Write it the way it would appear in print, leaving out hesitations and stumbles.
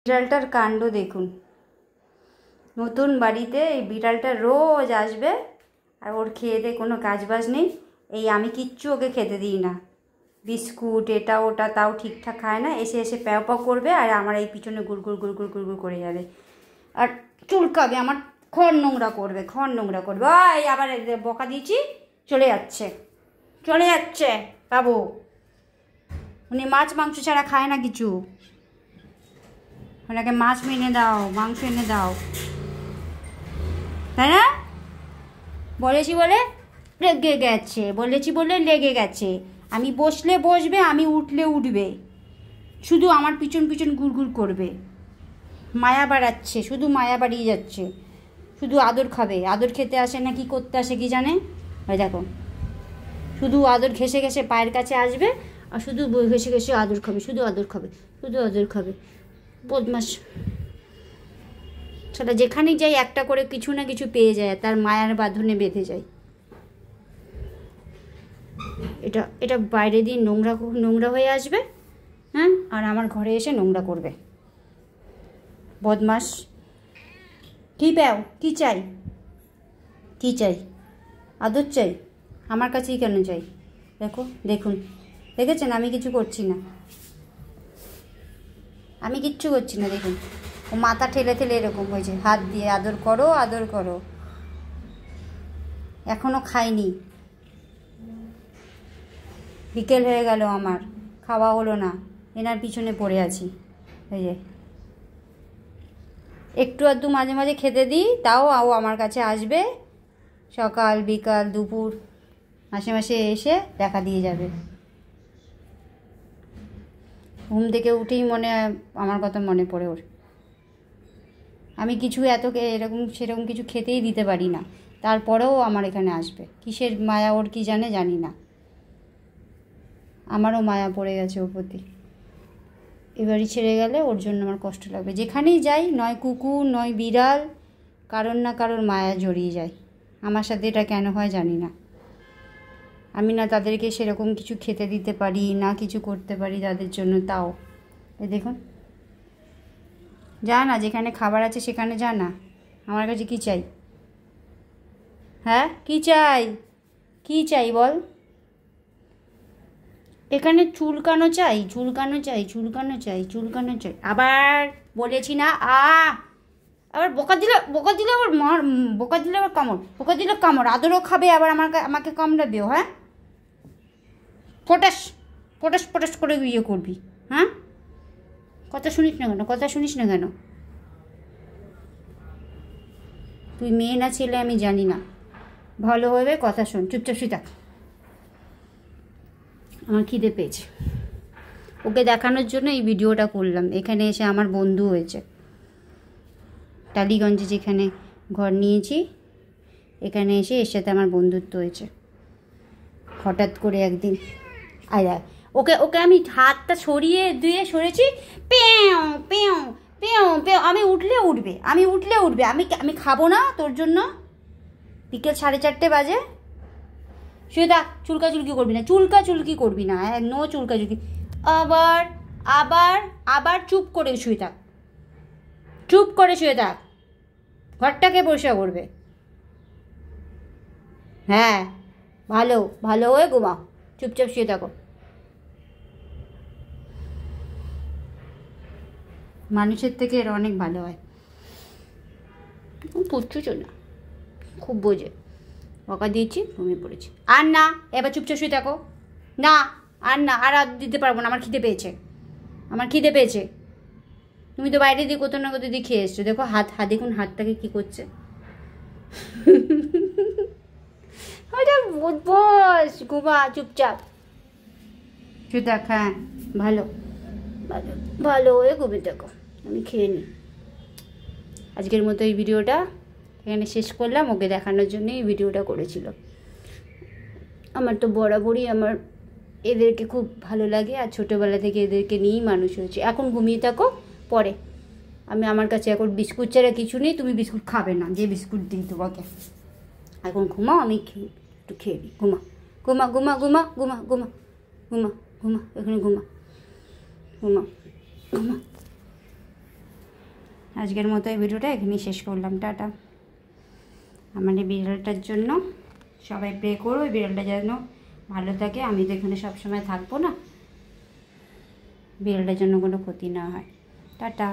বিড়ালটার কাণ্ড দেখুন। নতুন বাড়িতে এই বিড়ালটা রোজ আসবে আর ওর খেয়ে দিয়ে কোনো কাজবাজ নেই। এই আমি কিচ্ছু ওকে খেতে দিই না, বিস্কুট এটা ওটা তাও ঠিকঠাক খায় না। এসে এসে প্যাও প্যাও করবে আর আমার এই পিছনে গুড়গুড় গুড়গুড় গুড়গুড় করে যাবে আর চুলকাবে, আমার খড় নোংরা করবে, খড় নোংরা করবে। ওই আবার বকা দিয়েছি, চলে যাচ্ছে বাবু। উনি মাছ মাংস ছাড়া খায় না কিছু, ওনাকে মাছ এনে দাও, মাংস এনে দাও, তাই না? বলেছি বলে লেগে গেছে, বলেছি বলে লেগে গেছে। আমি বসলে বসবে, আমি উঠলে উঠবে, শুধু আমার পিছন পিছন গুড়গুড় করবে। মায়া বাড়াচ্ছে, শুধু মায়া বাড়িয়ে যাচ্ছে, শুধু আদর খাবে। আদর খেতে আসে না, কি করতে আসে কি জানে। ওই দেখো, শুধু আদর ঘেসে ঘেসে পায়ের কাছে আসবে আর শুধু ঘেসে ঘেসে আদর খাবে, শুধু আদর খাবে, শুধু আদর খাবে। বদমাস সেটা, যেখানেই যাই একটা করে কিছু না কিছু পেয়ে যায়, তার মায়ার বাঁধনে বেঁধে যায়। এটা এটা বাইরে দিয়ে নোংরা নোংরা হয়ে আসবে, হ্যাঁ, আর আমার ঘরে এসে নোংরা করবে। বদমাস। কী প্যাও, কী চাই, কী চাই? আদর চাই? আমার কাছেই কেন চাই? দেখো, দেখুন, দেখেছেন আমি কিছু করছি না, আমি কিচ্ছু করছি না। দেখুন, ও মাথা ঠেলে ঠেলে এরকম হয়েছে, হাত দিয়ে আদর করো আদর করো। এখনও খাইনি, বিকেল হয়ে গেল, আমার খাওয়া হলো না, এনার পিছনে পড়ে আছি। এই যে একটু আধটু মাঝে মাঝে খেতে দিই, তাও আমার কাছে আসবে, সকাল বিকাল দুপুর মাসে মাসে এসে দেখা দিয়ে যাবে। ঘুম থেকে উঠেই আমার কথা মনে পড়ে ওর। আমি কিছু এরকম সেরকম কিছু খেতেই দিতে পারি না, তারপরেও আমার এখানে আসবে। কিসের মায়া ওর কি জানি না, আমারও মায়া পড়ে গেছে ওর প্রতি। এবারই ছেড়ে গেলে ওর জন্য আমার কষ্ট লাগবে। যেখানেই যাই, নয় কুকুর নয় বিড়াল, কারোর না কারোর মায়া জড়িয়ে যায়। আমার সাথে এটা কেন হয় জানি না। আমি না তাদেরকে সেরকম কিছু খেতে দিতে পারি না, কিছু করতে পারি তাদের জন্য, তাও এ দেখুন, যা না, যেখানে খাবার আছে সেখানে যা না। আমার কাছে কী চাই? হ্যাঁ, কী চাই, কী চাই বল? এখানে চুলকানো চাই, চুলকানো চাই, চুলকানো চাই, চুলকানো চাই। আবার বলেছি না, আবার বকা দিলে আবার বকা দিলে আবার কামড়, বকা দিলে কামড়। আদরও খাবে আবার আমাকে কামড়াবেও। হ্যাঁ, ফটাস ফটাস ফটাস করে ইয়ে করবি। হ্যাঁ, কথা শুনিস না কেন, কথা শুনিস না কেন? তুই মেয়ে না ছেলে আমি জানি না, ভালোভাবে কথা শোন, চুপচাপ শুয়ে থাক। আমার খিদে পেয়েছে, ওকে দেখানোর জন্য এই ভিডিওটা করলাম। এখানে এসে আমার বন্ধু হয়েছে, টালিগঞ্জে যেখানে ঘর নিয়েছি, এখানে এসে এর সাথে আমার বন্ধুত্ব হয়েছে হঠাৎ করে একদিন। ওকে আমি হাতটা সরিয়ে দিয়ে সরেছি, পেঁও পেঁও পেঁও পেঁও। আমি উঠলে উঠবে, আমি খাবো না তোর জন্য। বিকেল 4:30 বাজে, শুয়ে থাক, চুলকাচুলকি করবি না, চুলকাচুলকি করবি না, নো চুলকাচুলকি। আবার আবার আবার চুপ করে শুয়ে থাক, চুপ করে শুয়ে থাক, ঘরটাকে পরিষ্কার করবে। হ্যাঁ, ভালো হয়ে ঘুমাও, চুপচাপ শুয়ে থাকো। মানুষের থেকে এর অনেক ভালো হয়। পুচ্ছুছো না, খুব বোঝে। বকা দিয়েছি, ঘুমিয়ে পড়েছি। আর না, এবার চুপচাপ শুয়ে থাকো। না, আর না, আর দিতে পারবো না, আমার খিদে পেয়েছে। তুমি তো বাইরে দিয়ে কোথাও না কোথাও দিয়ে খেয়ে এসছো। দেখো হাত দেখুন, হাতটাকে কী করছে। ওটা বস, ঘুমা চুপচাপ শুয়ে থাক। হ্যাঁ, ভালো হয়ে ঘুমিয়ে থাকো, আমি খেয়ে নিই। আজকের মতো এই ভিডিওটা এখানে শেষ করলাম। ওকে দেখানোর জন্য এই ভিডিওটা করেছিল। আমার তো বরাবরই এদেরকে খুব ভালো লাগে, আর ছোটোবেলা থেকে এদেরকে নিয়েই মানুষ হয়েছে। এখন ঘুমিয়ে থাকো, পরে আমার কাছে এখন বিস্কুট ছাড়া কিছু নেই। তুমি বিস্কুট খাবে না, যে বিস্কুট দিই তোমাকে। এখন ঘুমাও, আমি একটু খেয়ে নিই। ঘুমা, এখানে ঘুমা। আজকের মতো এই ভিডিওটা এখানেই শেষ করলাম। টাটা। আমার এই বিড়ালটার জন্য সবাই প্রে করো, ওই বিড়ালটা যেন ভালো থাকে। আমি তো এখানে সবসময় থাকবো না, বিড়ালটার জন্য কোনো ক্ষতি না হয়। টাটা।